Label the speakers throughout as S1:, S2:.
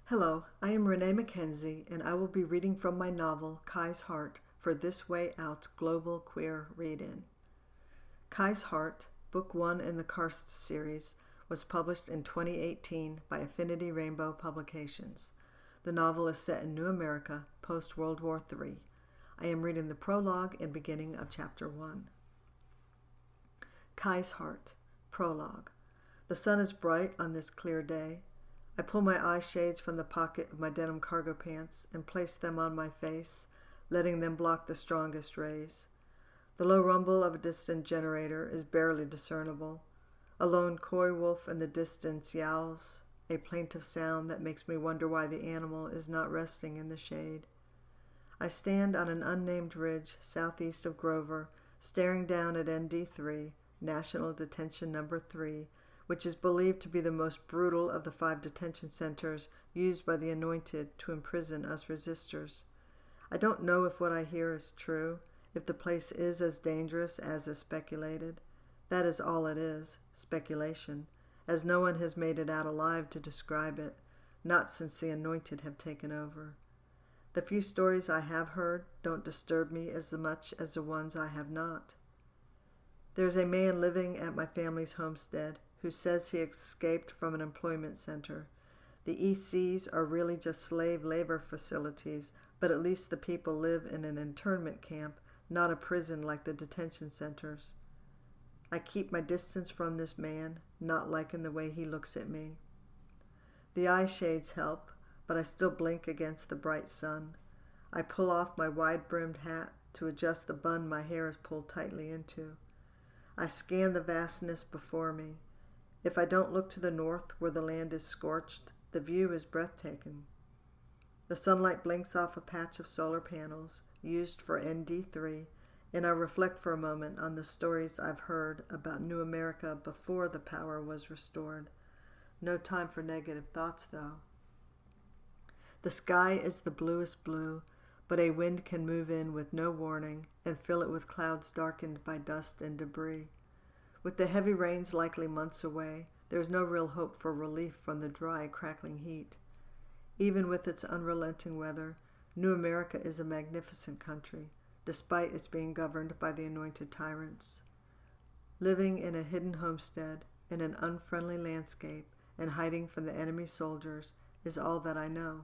S1: Hello, I am Renee Mackenzie, and I will be reading from my novel, Kai's Heart, for This Way Out's Global Queer Read-In. Kai's Heart, Book 1 in the Karst series, was published in 2018 by Affinity Rainbow Publications. The novel is set in New America, post-World War III. I am reading the prologue and beginning of Chapter 1. Kai's Heart, Prologue. The sun is bright on this clear day. I pull my eye shades from the pocket of my denim cargo pants and place them on my face, letting them block the strongest rays. The low rumble of a distant generator is barely discernible. A lone coy wolf in the distance yowls, a plaintive sound that makes me wonder why the animal is not resting in the shade. I stand on an unnamed ridge southeast of Grover, staring down at ND3, National Detention Number 3, which is believed to be the most brutal of the 5 detention centers used by the Anointed to imprison us resistors. I don't know if what I hear is true, if the place is as dangerous as is speculated. That is all it is, speculation, as no one has made it out alive to describe it, not since the Anointed have taken over. The few stories I have heard don't disturb me as much as the ones I have not. There is a man living at my family's homestead who says he escaped from an employment center. The ECs are really just slave labor facilities, but at least the people live in an internment camp, not a prison like the detention centers. I keep my distance from this man, not liking the way he looks at me. The eye shades help, but I still blink against the bright sun. I pull off my wide-brimmed hat to adjust the bun my hair is pulled tightly into. I scan the vastness before me. If I don't look to the north where the land is scorched, the view is breathtaking. The sunlight blinks off a patch of solar panels used for ND3, and I reflect for a moment on the stories I've heard about New America before the power was restored. No time for negative thoughts, though. The sky is the bluest blue, but a wind can move in with no warning and fill it with clouds darkened by dust and debris. With the heavy rains likely months away, there is no real hope for relief from the dry, crackling heat. Even with its unrelenting weather, New America is a magnificent country, despite its being governed by the Anointed tyrants. Living in a hidden homestead, in an unfriendly landscape, and hiding from the enemy soldiers is all that I know.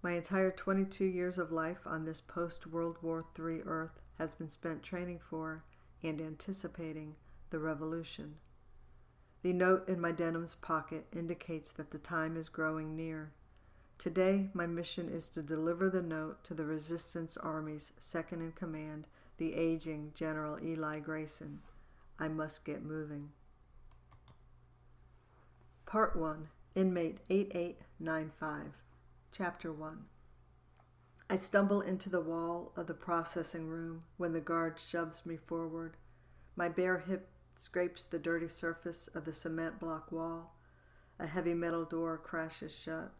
S1: My entire 22 years of life on this post-World War III earth has been spent training for and anticipating the revolution. The note in my denim's pocket indicates that the time is growing near. Today, my mission is to deliver the note to the Resistance Army's second-in-command, the aging General Eli Grayson. I must get moving. Part 1, Inmate 8895, Chapter 1. I stumble into the wall of the processing room when the guard shoves me forward. My bare hip scrapes the dirty surface of the cement block wall. A heavy metal door crashes shut.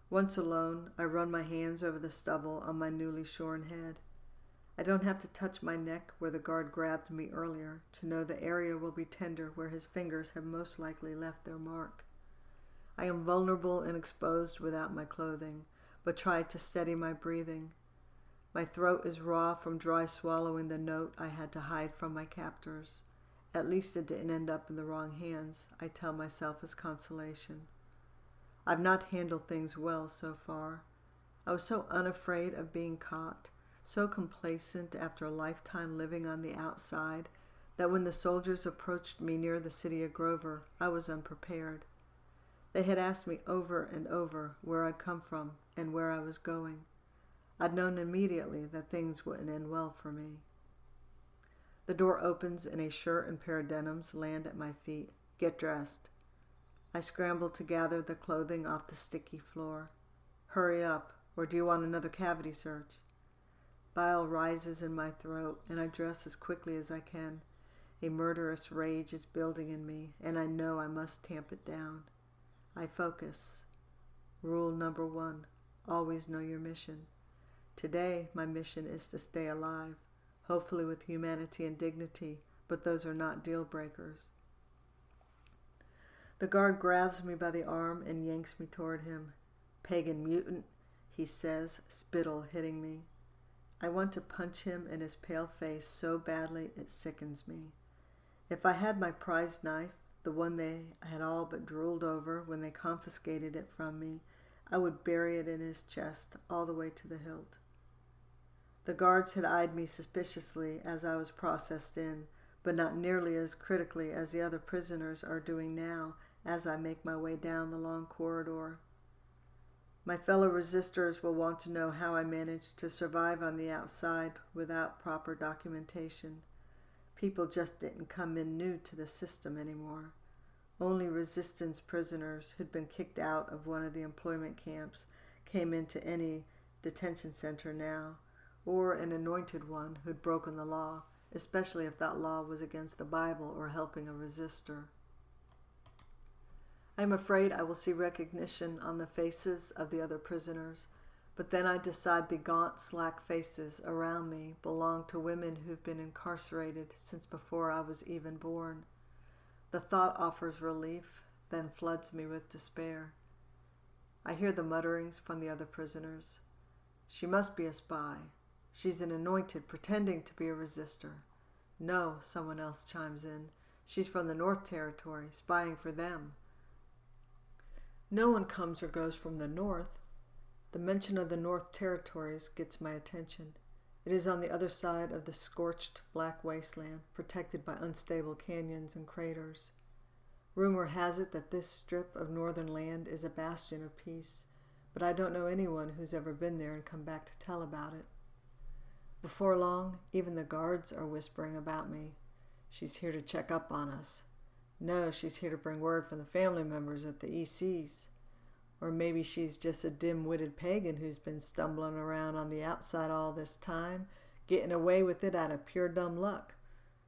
S1: Once alone, I run my hands over the stubble on my newly shorn head. I don't have to touch my neck where the guard grabbed me earlier to know the area will be tender where his fingers have most likely left their mark. I am vulnerable and exposed without my clothing, but try to steady my breathing. My throat is raw from dry swallowing the note I had to hide from my captors. At least it didn't end up in the wrong hands, I tell myself as consolation. I've not handled things well so far. I was so unafraid of being caught, so complacent after a lifetime living on the outside, that when the soldiers approached me near the city of Grover, I was unprepared. They had asked me over and over where I'd come from and where I was going. I'd known immediately that things wouldn't end well for me. The door opens and a shirt and pair of denims land at my feet. Get dressed. I scramble to gather the clothing off the sticky floor. Hurry up, or do you want another cavity search? Bile rises in my throat, and I dress as quickly as I can. A murderous rage is building in me, and I know I must tamp it down. I focus. Rule number 1, always know your mission. Today, my mission is to stay alive, hopefully with humanity and dignity, but those are not deal breakers. The guard grabs me by the arm and yanks me toward him. "Pagan mutant," he says, spittle hitting me. I want to punch him in his pale face so badly it sickens me. If I had my prized knife, the one they had all but drooled over when they confiscated it from me, I would bury it in his chest all the way to the hilt. The guards had eyed me suspiciously as I was processed in, but not nearly as critically as the other prisoners are doing now as I make my way down the long corridor. My fellow resistors will want to know how I managed to survive on the outside without proper documentation. People just didn't come in new to the system anymore. Only resistance prisoners who'd been kicked out of one of the employment camps came into any detention center now, or an anointed one who'd broken the law, especially if that law was against the Bible or helping a resistor. I am afraid I will see recognition on the faces of the other prisoners, but then I decide the gaunt, slack faces around me belong to women who've been incarcerated since before I was even born. The thought offers relief, then floods me with despair. I hear the mutterings from the other prisoners. "She must be a spy. She's an anointed pretending to be a resistor." "No," someone else chimes in. "She's from the North Territory, spying for them." No one comes or goes from the North. The mention of the North Territories gets my attention. It is on the other side of the scorched black wasteland, protected by unstable canyons and craters. Rumor has it that this strip of northern land is a bastion of peace, but I don't know anyone who's ever been there and come back to tell about it. Before long, even the guards are whispering about me. "She's here to check up on us." "No, she's here to bring word from the family members at the ECs." Or maybe she's just a dim-witted pagan who's been stumbling around on the outside all this time, getting away with it out of pure dumb luck.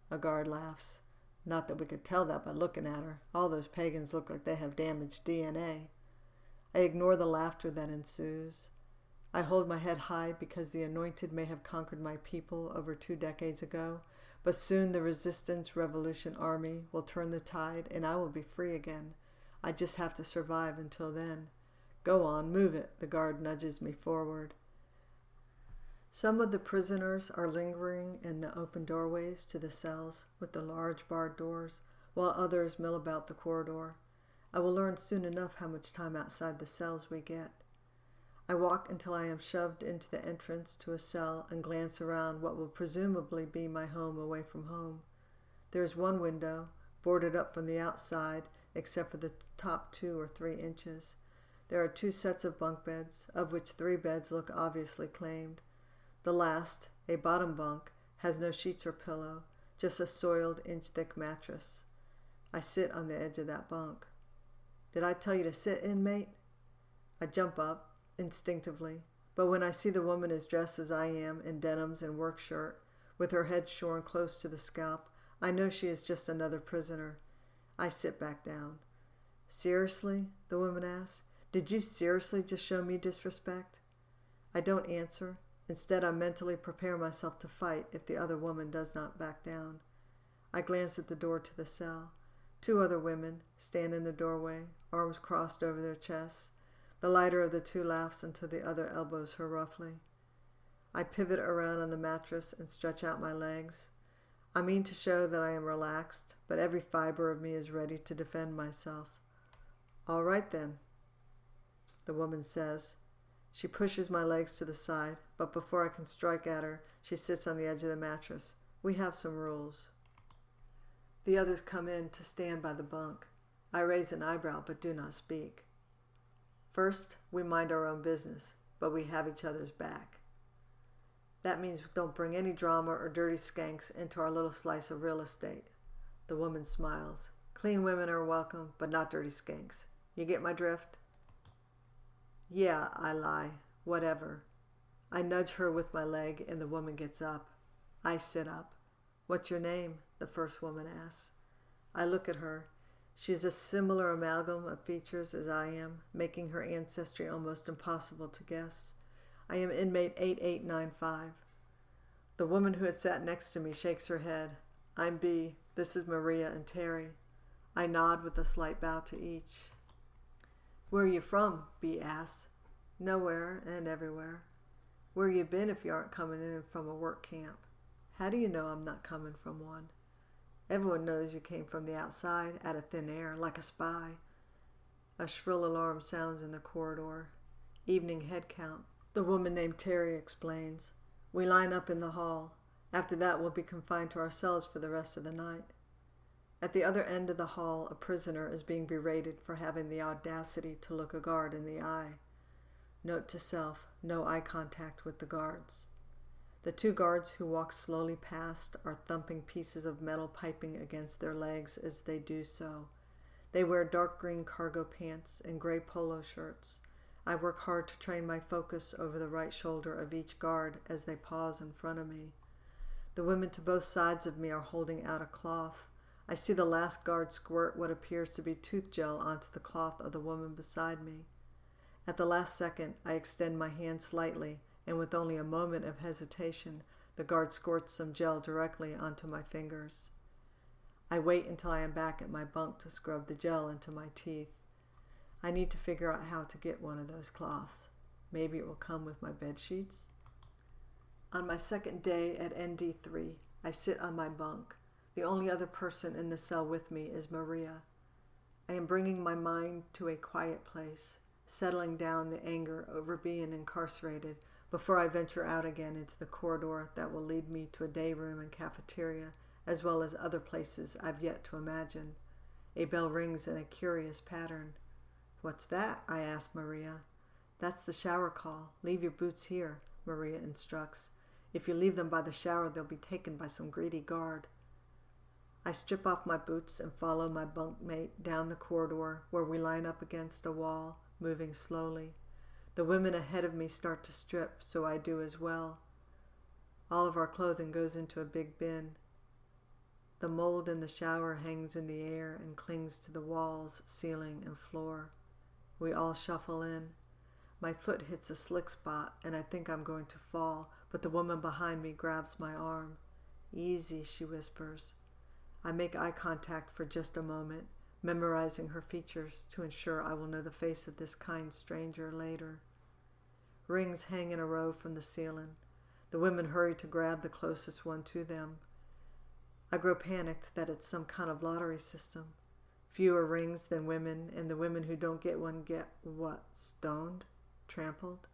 S1: A guard laughs. Not that we could tell that by looking at her. All those pagans look like they have damaged DNA. I ignore the laughter that ensues. I hold my head high because the anointed may have conquered my people over 2 decades ago, but soon the Resistance Revolution Army will turn the tide and I will be free again. I just have to survive until then. "Go on, move it," the guard nudges me forward. Some of the prisoners are lingering in the open doorways to the cells with the large barred doors, while others mill about the corridor. I will learn soon enough how much time outside the cells we get. I walk until I am shoved into the entrance to a cell and glance around what will presumably be my home away from home. There is one window, boarded up from the outside, except for the top 2 or 3 inches. There are 2 sets of bunk beds, of which 3 beds look obviously claimed. The last, a bottom bunk, has no sheets or pillow, just a soiled inch-thick mattress. I sit on the edge of that bunk. "Did I tell you to sit, inmate?" I jump up, instinctively, but when I see the woman is dressed as I am in denims and work shirt, with her head shorn close to the scalp, I know she is just another prisoner. I sit back down. "Seriously?" the woman asks. "Did you seriously just show me disrespect?" I don't answer. Instead, I mentally prepare myself to fight if the other woman does not back down. I glance at the door to the cell. 2 other women stand in the doorway, arms crossed over their chests. The lighter of the 2 laughs until the other elbows her roughly. I pivot around on the mattress and stretch out my legs. I mean to show that I am relaxed, but every fiber of me is ready to defend myself. "All right then," the woman says. She pushes my legs to the side, but before I can strike at her, she sits on the edge of the mattress. "We have some rules." The others come in to stand by the bunk. I raise an eyebrow but do not speak. First, we mind our own business, but we have each other's back. That means don't bring any drama or dirty skanks into our little slice of real estate. The woman smiles. "Clean women are welcome, but not dirty skanks. You get my drift?" "Yeah," I lie. "Whatever." I nudge her with my leg and the woman gets up. I sit up. "What's your name?" the first woman asks. I look at her. She is a similar amalgam of features as I am, making her ancestry almost impossible to guess. I am inmate 8895. The woman who had sat next to me shakes her head. "I'm B. This is Maria and Terry." I nod with a slight bow to each. Where are you from? B asks. Nowhere and everywhere. Where you been if you aren't coming in from a work camp? How do you know I'm not coming from one? Everyone knows you came from the outside, out of thin air, like a spy. A shrill alarm sounds in the corridor. Evening head count. The woman named Terry explains. We line up in the hall. After that, we'll be confined to ourselves for the rest of the night. At the other end of the hall, a prisoner is being berated for having the audacity to look a guard in the eye. Note to self, no eye contact with the guards. The two guards who walk slowly past are thumping pieces of metal piping against their legs as they do so. They wear dark green cargo pants and gray polo shirts. I work hard to train my focus over the right shoulder of each guard as they pause in front of me. The women to both sides of me are holding out a cloth. I see the last guard squirt what appears to be tooth gel onto the cloth of the woman beside me. At the last second, I extend my hand slightly, and with only a moment of hesitation, the guard squirts some gel directly onto my fingers. I wait until I am back at my bunk to scrub the gel into my teeth. I need to figure out how to get one of those cloths. Maybe it will come with my bed sheets. On my second day at ND3, I sit on my bunk. The only other person in the cell with me is Maria. I am bringing my mind to a quiet place, settling down the anger over being incarcerated before I venture out again into the corridor that will lead me to a day room and cafeteria, as well as other places I've yet to imagine. A bell rings in a curious pattern. What's that? I ask Maria. That's the shower call. Leave your boots here, Maria instructs. If you leave them by the shower, they'll be taken by some greedy guard. I strip off my boots and follow my bunkmate down the corridor where we line up against a wall, moving slowly. The women ahead of me start to strip, so I do as well. All of our clothing goes into a big bin. The mold in the shower hangs in the air and clings to the walls, ceiling, and floor. We all shuffle in. My foot hits a slick spot, and I think I'm going to fall, but the woman behind me grabs my arm. Easy, she whispers. I make eye contact for just a moment, memorizing her features to ensure I will know the face of this kind stranger later. Rings hang in a row from the ceiling. The women hurry to grab the closest one to them. I grow panicked that it's some kind of lottery system. Fewer rings than women, and the women who don't get one get, what, stoned? Trampled?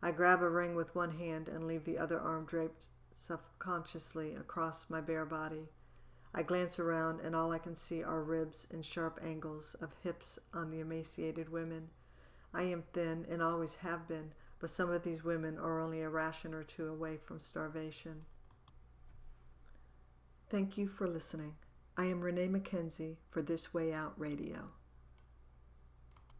S1: I grab a ring with one hand and leave the other arm draped subconsciously across my bare body. I glance around, and all I can see are ribs and sharp angles of hips on the emaciated women. I am thin and always have been, but some of these women are only a ration or two away from starvation. Thank you for listening. I am Renee Mackenzie for This Way Out Radio.